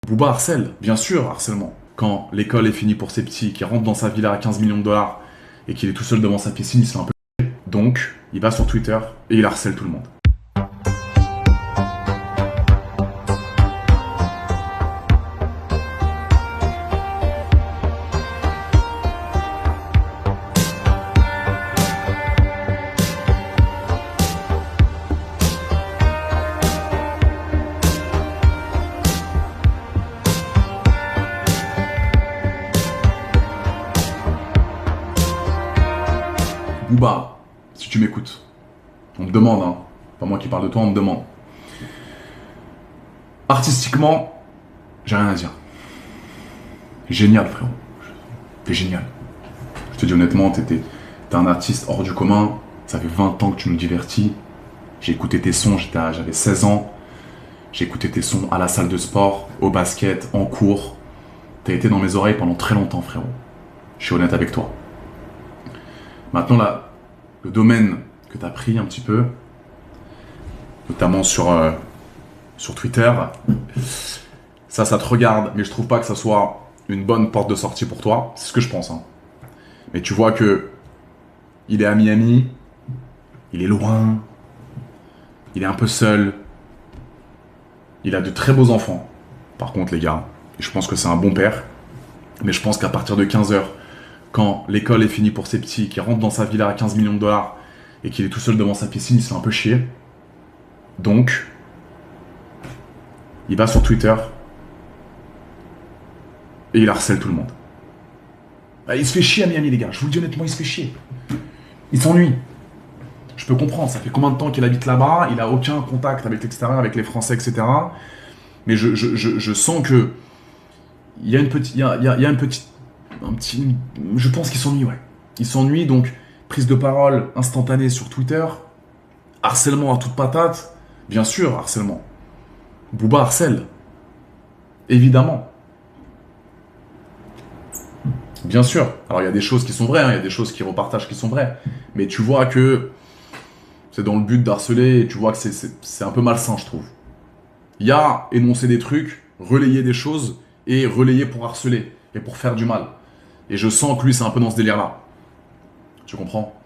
Booba harcèle, bien sûr, harcèlement. Quand l'école est finie pour ses petits, qu'il rentre dans sa villa à 15 millions de dollars et qu'il est tout seul devant sa piscine, il se fait un peu chier. Donc, il va sur Twitter et il harcèle tout le monde. Booba, si tu m'écoutes, on me demande, hein, pas moi qui parle de toi, on me demande. Artistiquement, j'ai rien à dire. Génial, frérot. T'es génial. Je te dis honnêtement, t'es un artiste hors du commun. Ça fait 20 ans que tu me divertis. J'ai écouté tes sons, j'avais 16 ans. J'ai écouté tes sons à la salle de sport, au basket, en cours. T'as été dans mes oreilles pendant très longtemps, frérot. Je suis honnête avec toi. Maintenant, là, le domaine que t'as pris un petit peu, notamment sur Twitter, ça te regarde, mais je trouve pas que ça soit une bonne porte de sortie pour toi. C'est ce que je pense, hein. Mais tu vois que il est à Miami, il est loin, il est un peu seul, il a de très beaux enfants. Par contre, les gars, je pense que c'est un bon père. Mais je pense qu'à partir de 15 heures, quand l'école est finie pour ses petits, qu'il rentre dans sa villa à 15 millions de dollars et qu'il est tout seul devant sa piscine, il se fait un peu chier. Donc, il va sur Twitter et il harcèle tout le monde. Bah, il se fait chier à Miami, les gars. Je vous le dis honnêtement, il se fait chier. Il s'ennuie. Je peux comprendre, ça fait combien de temps qu'il habite là-bas, il a aucun contact avec l'extérieur, avec les Français, etc. Mais je sens que il y a une petite, il y a une petite, un petit, je pense qu'il s'ennuie, ouais. Il s'ennuie, donc prise de parole instantanée sur Twitter, harcèlement à toute patate, bien sûr, harcèlement. Booba harcèle, évidemment, bien sûr. Alors il y a des choses qui sont vraies, hein, il y a des choses qui repartagent qui sont vraies, mais tu vois que c'est dans le but d'harceler, et tu vois que c'est un peu malsain, je trouve. Il y a énoncer des trucs, relayer des choses, et relayer pour harceler, et pour faire du mal. Et je sens que lui, c'est un peu dans ce délire-là. Tu comprends?